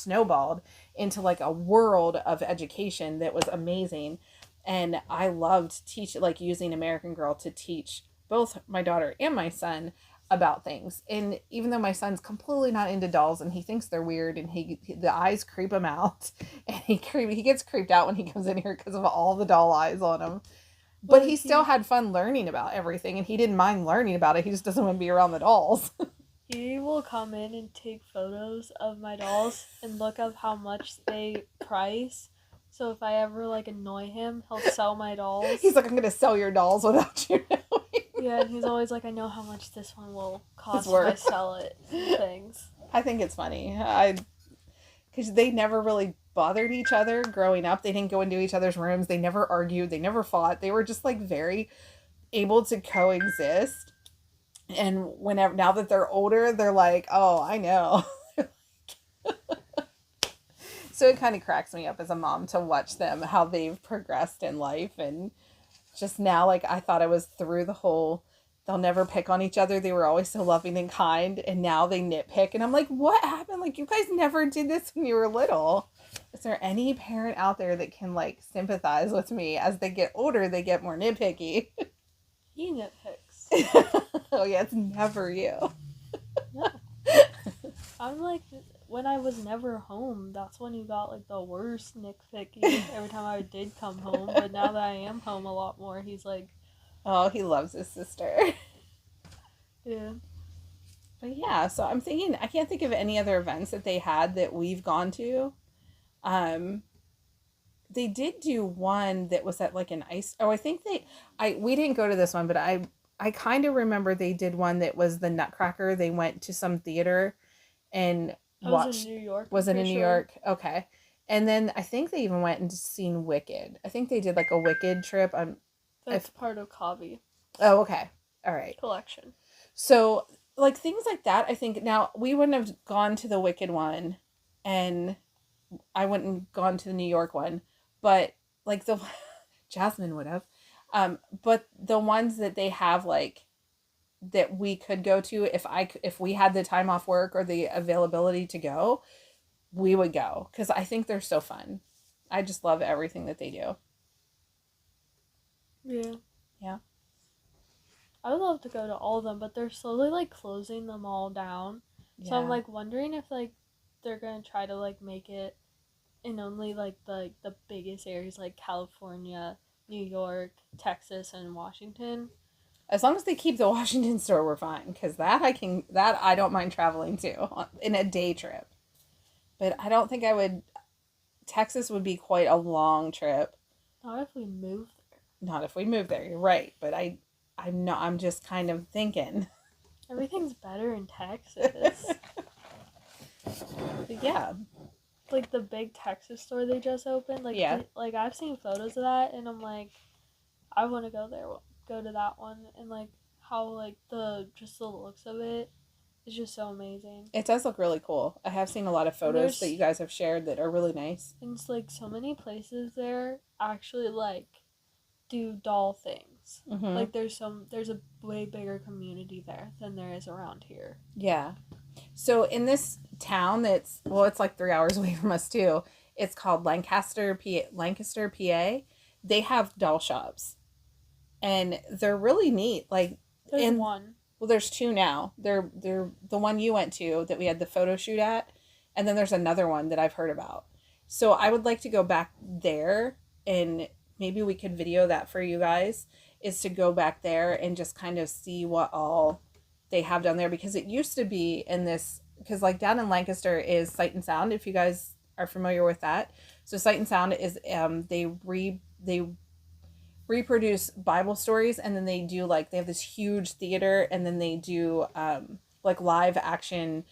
snowballed into like a world of education that was amazing. And I loved using American Girl to teach both my daughter and my son about things. And even though my son's completely not into dolls and he thinks they're weird and the eyes creep him out and he gets creeped out when he comes in here because of all the doll eyes on him. But he still had fun learning about everything, and he didn't mind learning about it. He just doesn't want to be around the dolls. He will come in and take photos of my dolls and look up how much they price. So if I ever like annoy him, he'll sell my dolls. He's like, I'm going to sell your dolls without you knowing. Yeah, and he's always like, I know how much this one will cost if I sell it. And things. I think it's funny. Because they never really bothered each other growing up. They didn't go into each other's rooms. They never argued. They never fought. They were just like very able to coexist. And now that they're older, they're like, oh, I know. So it kind of cracks me up as a mom to watch them, how they've progressed in life. And just now, like, I thought I was through the whole, they'll never pick on each other. They were always so loving and kind. And now they nitpick. And I'm like, what happened? Like, you guys never did this when you were little. Is there any parent out there that can, like, sympathize with me? As they get older, they get more nitpicky. He nitpicks. Oh, yeah, it's never you. No. I'm like, when I was never home, that's when you got, like, the worst nitpicky every time I did come home. But now that I am home a lot more, he's like... Oh, he loves his sister. Yeah. But yeah, so I'm thinking, I can't think of any other events that they had that we've gone to. They did do one that was at like an ice. Oh, I think we didn't go to this one, but I kind of remember they did one that was the Nutcracker. They went to some theater and watched. Was in New York. Was it in New York? Okay. And then I think they even went and seen Wicked. I think they did like a Wicked trip. That's part of Kavi. Oh, okay. All right. Collection. So, like, things like that, I think, now, we wouldn't have gone to the Wicked one, and I wouldn't have gone to the New York one, but, like, Jasmine would have, but the ones that they have, like, that we could go to, if we had the time off work or the availability to go, we would go, because I think they're so fun. I just love everything that they do. Yeah. Yeah. I would love to go to all of them, but they're slowly, like, closing them all down. Yeah. So I'm, like, wondering if, like, they're going to try to, like, make it in only, like, the biggest areas, like California, New York, Texas, and Washington. As long as they keep the Washington store, we're fine. Because that I don't mind traveling to in a day trip. But I don't think Texas would be quite a long trip. Not if we move there. Not if we move there, you're right. But I'm just kind of thinking. Everything's better in Texas. Yeah. Like the big Texas store they just opened. Like, yeah. Like I've seen photos of that and I'm like, I want to go there. Go to that one. And like how like the looks of it is just so amazing. It does look really cool. I have seen a lot of photos that you guys have shared that are really nice. And it's like so many places there actually like do doll things. Mm-hmm. Like there's a way bigger community there than there is around here. Yeah. So in this town it's like 3 hours away from us too. It's called Lancaster, PA. They have doll shops. And they're really neat. Like there's one. Well, there's two now. They're the one you went to that we had the photo shoot at, and then there's another one that I've heard about. So I would like to go back there, and maybe we could video that for you guys, is to go back there and just kind of see what all they have down there, because it used to be in this because like down in Lancaster is Sight and Sound, if you guys are familiar with that. So Sight and Sound is they reproduce Bible stories, and then they do like they have this huge theater, and then they do like live action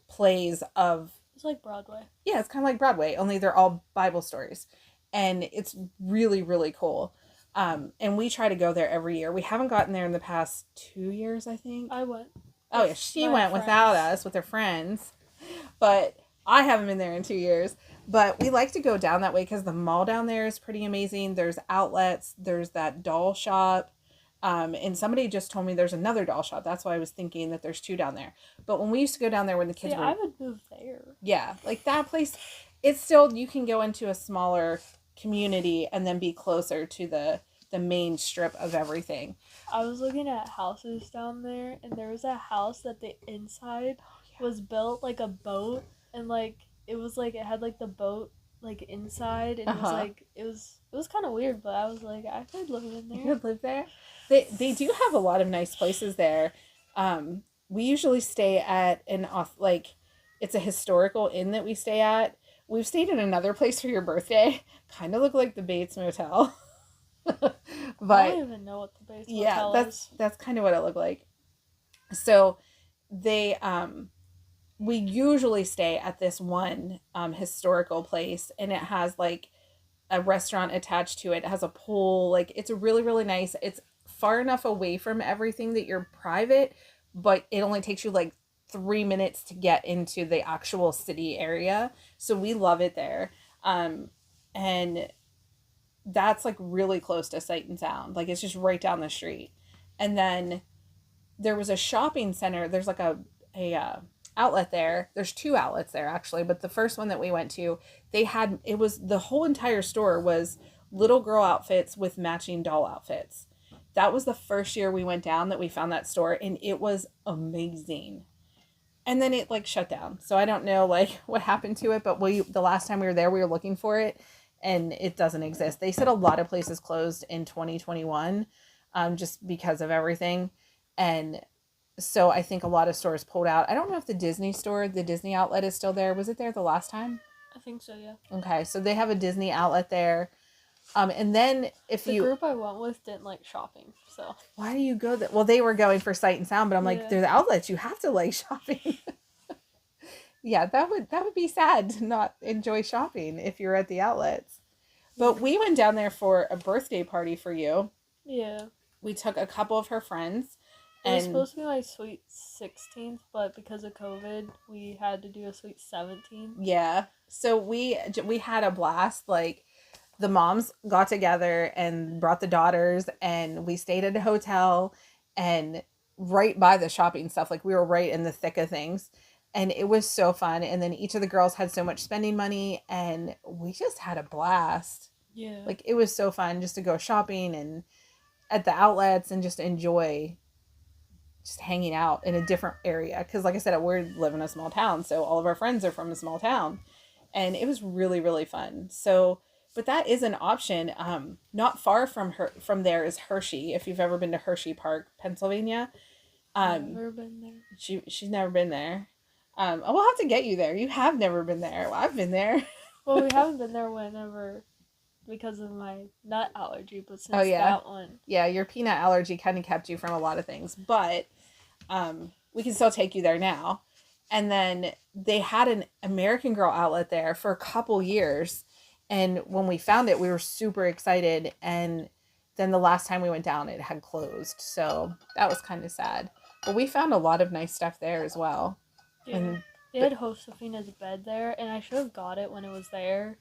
plays of. It's like Broadway. Yeah, it's kind of like Broadway, only they're all Bible stories, and it's really really cool. And we try to go there every year. We haven't gotten there in the past 2 years, I think. I went. Oh yeah, she went without us with her friends, but I haven't been there in 2 years. But we like to go down that way because the mall down there is pretty amazing. There's outlets. There's that doll shop. And somebody just told me there's another doll shop. That's why I was thinking that there's two down there. But when we used to go down there when the kids were... I would move there. Yeah, like that place, it's still, you can go into a smaller community and then be closer to the main strip of everything. I was looking at houses down there, and there was a house that the inside was built like a boat, and like it was like it had like the boat like inside, and it was like it was kind of weird, but I was like, I could live in there. You could live there. They do have a lot of nice places there. We usually stay at it's a historical inn that we stay at. We've stayed in another place for your birthday. Kind of look like the Bates Motel. But I don't even know what the Bates Motel is. That's kind of what it looked like. So they we usually stay at this one historical place, and it has like a restaurant attached to it. It has a pool. Like it's really really nice. It's far enough away from everything that you're private, but it only takes you like 3 minutes to get into the actual city area. So we love it there. And that's like really close to Sight and Sound. Like it's just right down the street. And then there was a shopping center. There's like a outlet there. There's two outlets there actually, but the first one that we went to, it was the whole entire store was little girl outfits with matching doll outfits. That was the first year we went down that we found that store, and it was amazing. And then it like shut down. So I don't know like what happened to it, but the last time we were there, we were looking for it, and it doesn't exist. They said a lot of places closed in 2021 just because of everything. And so I think a lot of stores pulled out. I don't know if the Disney store, the Disney outlet is still there. Was it there the last time? I think so, yeah. Okay, so they have a Disney outlet there. And then the group I went with didn't like shopping, so. Why do you go there? Well, they were going for Sight and Sound, but I'm like, they're the outlets. You have to like shopping. Yeah, that would be sad to not enjoy shopping if you're at the outlets. But we went down there for a birthday party for you. Yeah. We took a couple of her friends. It was supposed to be my sweet 16th, but because of COVID, we had to do a sweet 17th. Yeah. So we had a blast. Like, the moms got together and brought the daughters, and we stayed at a hotel and right by the shopping stuff. Like, we were right in the thick of things. And it was so fun. And then each of the girls had so much spending money, and we just had a blast. Yeah. Like, it was so fun just to go shopping and at the outlets and just enjoy just hanging out in a different area. Because like I said, we live in a small town, so all of our friends are from a small town. And it was really, really fun. So, but that is an option. Not far from there is Hershey, if you've ever been to Hershey Park, Pennsylvania. Never been there. She's never been there. We'll have to get you there. You have never been there. Well, I've been there. Well, we haven't been there whenever, because of my nut allergy, but since that one. Yeah, your peanut allergy kind of kept you from a lot of things, but we can still take you there now. And then they had an American Girl outlet there for a couple years, and when we found it, we were super excited, and then the last time we went down, it had closed, so that was kind of sad. But we found a lot of nice stuff there as well. Yeah. They had Josefina's bed there, and I should have got it when it was there.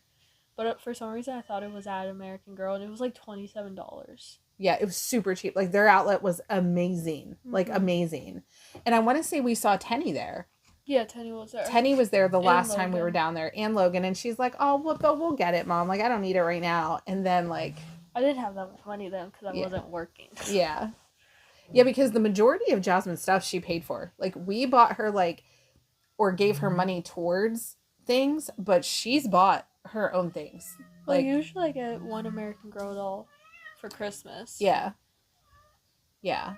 But for some reason, I thought it was at American Girl, and it was like $27. Yeah, it was super cheap. Like, their outlet was amazing. Mm-hmm. Like, amazing. And I want to say we saw Tenny there. Yeah, Tenny was there. Tenny was there the last time we were down there. And Logan. And she's like, oh, we'll get it, Mom. Like, I don't need it right now. And then, like... I didn't have that much money then because I wasn't working. Yeah. Yeah, because the majority of Jasmine's stuff she paid for. Like, we bought her, like... or gave her money towards things, but she's bought her own things. Well, usually I get one American Girl doll for Christmas. Yeah. Yeah.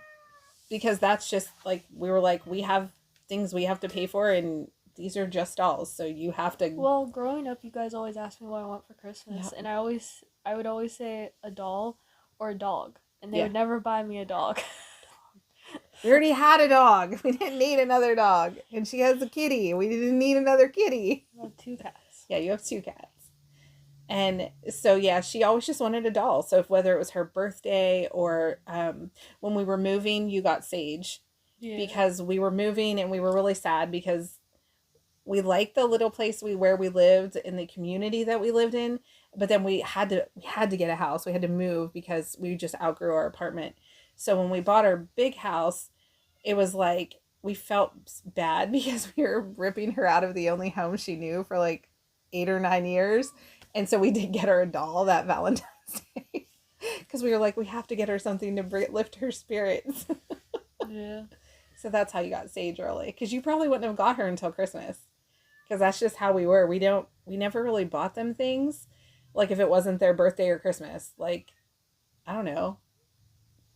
Because that's just, like, we were like, we have things we have to pay for, and these are just dolls, so you have to. Well, growing up, you guys always asked me what I want for Christmas, Yeah. and I would always say a doll or a dog, and they Yeah. would never buy me a dog. We already had a dog. We didn't need another dog. And she has a kitty. We didn't need another kitty. I have 2 cats. Yeah, you have 2 cats. And so, yeah, she always just wanted a doll. So, whether it was her birthday or when we were moving, you got Sage. Yeah. Because we were moving and we were really sad because we liked the little place where we lived in the community that we lived in. But then we had to get a house. We had to move because we just outgrew our apartment. So when we bought our big house, it was like we felt bad because we were ripping her out of the only home she knew for like 8 or 9 years. And so we did get her a doll that Valentine's Day because we were like, we have to get her something to lift her spirits. Yeah. So that's how you got Sage early, because you probably wouldn't have got her until Christmas, because that's just how we were. We never really bought them things, like if it wasn't their birthday or Christmas. Like, I don't know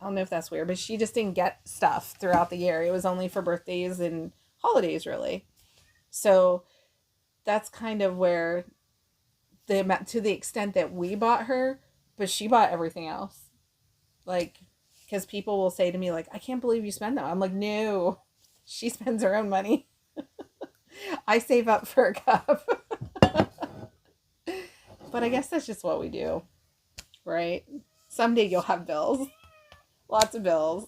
if that's weird, but she just didn't get stuff throughout the year. It was only for birthdays and holidays, really. So that's kind of where to the extent that we bought her, but she bought everything else. Like, because people will say to me, like, I can't believe you spend that. I'm like, no, she spends her own money. I save up for a cup. But I guess that's just what we do, right? Someday you'll have bills. Lots of bills.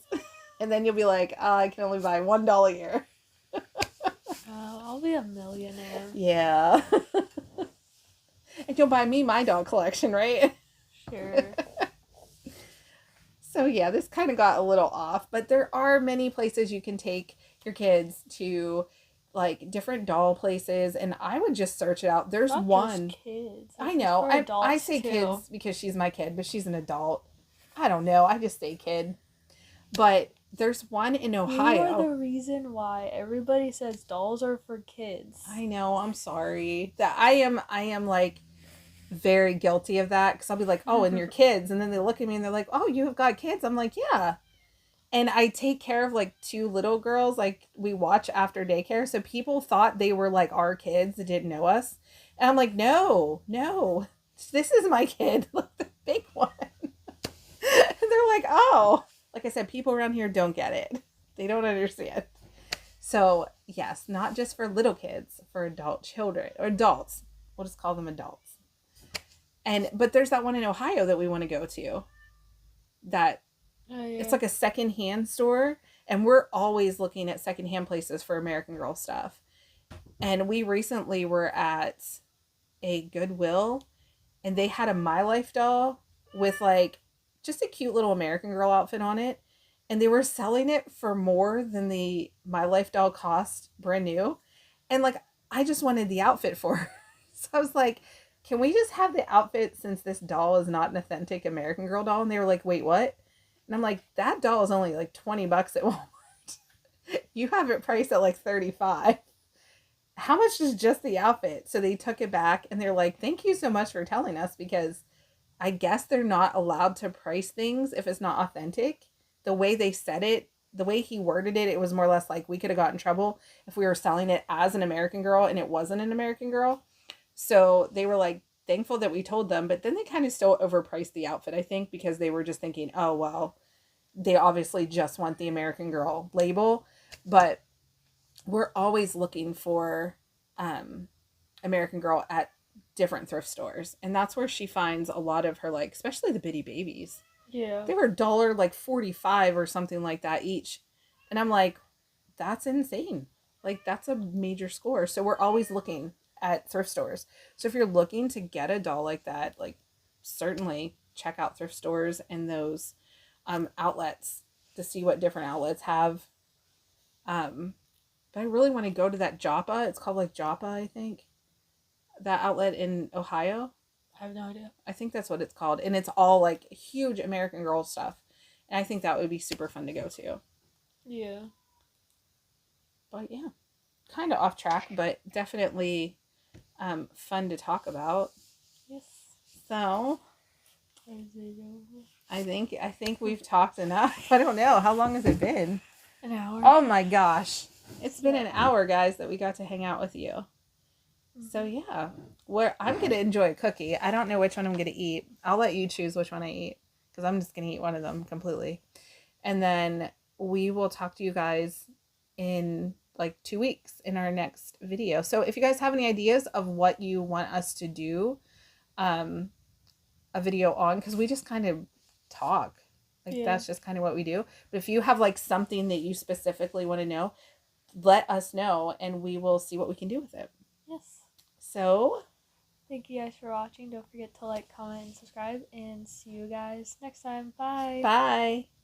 And then you'll be like, oh, I can only buy $1 a year. I'll be a millionaire. Yeah. And you'll buy me my doll collection, right? Sure. So yeah, this kind of got a little off, but there are many places you can take your kids to, like different doll places, and I would just search it out. There's Not one. just kids. I know. I say too. kids because she's my kid, but she's an adult. I don't know. I just say kid. But there's one in Ohio. You are the reason why everybody says dolls are for kids. I know. I'm sorry. That I am like very guilty of that, because I'll be like, oh, and your kids, and then they look at me and they're like, oh, you have got kids. I'm like, yeah. And I take care of like 2 little girls, like we watch after daycare, so people thought they were like our kids that didn't know us, and I'm like, no, this is my kid, like the big one. And they're like, oh, like I said, people around here don't get it. They don't understand. So yes, not just for little kids, for adult children or adults. We'll just call them adults. But there's that one in Ohio that we want to go to. That it's like a secondhand store, and we're always looking at secondhand places for American Girl stuff. And we recently were at a Goodwill, and they had a My Life doll with like just a cute little American Girl outfit on it, and they were selling it for more than the My Life doll cost brand new. And like, I just wanted the outfit for her. So I was like, can we just have the outfit since this doll is not an authentic American Girl doll? And they were like, wait, what? And I'm like, that doll is only like $20 at Walmart. You have it priced at like $35. How much is just the outfit? So they took it back, and they're like, thank you so much for telling us, because I guess they're not allowed to price things if it's not authentic. The way they said it, the way he worded it, it was more or less like we could have got in trouble if we were selling it as an American Girl and it wasn't an American Girl. So they were like thankful that we told them, but then they kind of still overpriced the outfit, I think, because they were just thinking, oh, well, they obviously just want the American Girl label. But we're always looking for American Girl at different thrift stores, and that's where she finds a lot of her, like, especially the Bitty Babies. Yeah. They were $1.45 or something like that each. And I'm like, that's insane. Like, that's a major score. So we're always looking at thrift stores. So if you're looking to get a doll like that, like, certainly check out thrift stores and those outlets to see what different outlets have. But I really want to go to that Joppa. It's called like Joppa, I think. That outlet in Ohio. I have no idea. I think that's what it's called. And it's all like huge American Girl stuff. And I think that would be super fun to go to. Yeah. But yeah, kind of off track, but definitely fun to talk about. Yes. So Is it over? I think we've talked enough. I don't know. How long has it been? An hour. Oh my gosh. It's been an hour, guys, that we got to hang out with you. So yeah, I'm gonna enjoy a cookie. I don't know which one I'm gonna eat. I'll let you choose which one I eat because I'm just gonna eat one of them completely, and then we will talk to you guys in like 2 weeks in our next video. So if you guys have any ideas of what you want us to do, a video on, because we just kind of talk, like that's just kind of what we do. But if you have like something that you specifically want to know, let us know and we will see what we can do with it. Yes. So thank you guys for watching. Don't forget to like, comment, and subscribe, and see you guys next time. Bye. Bye.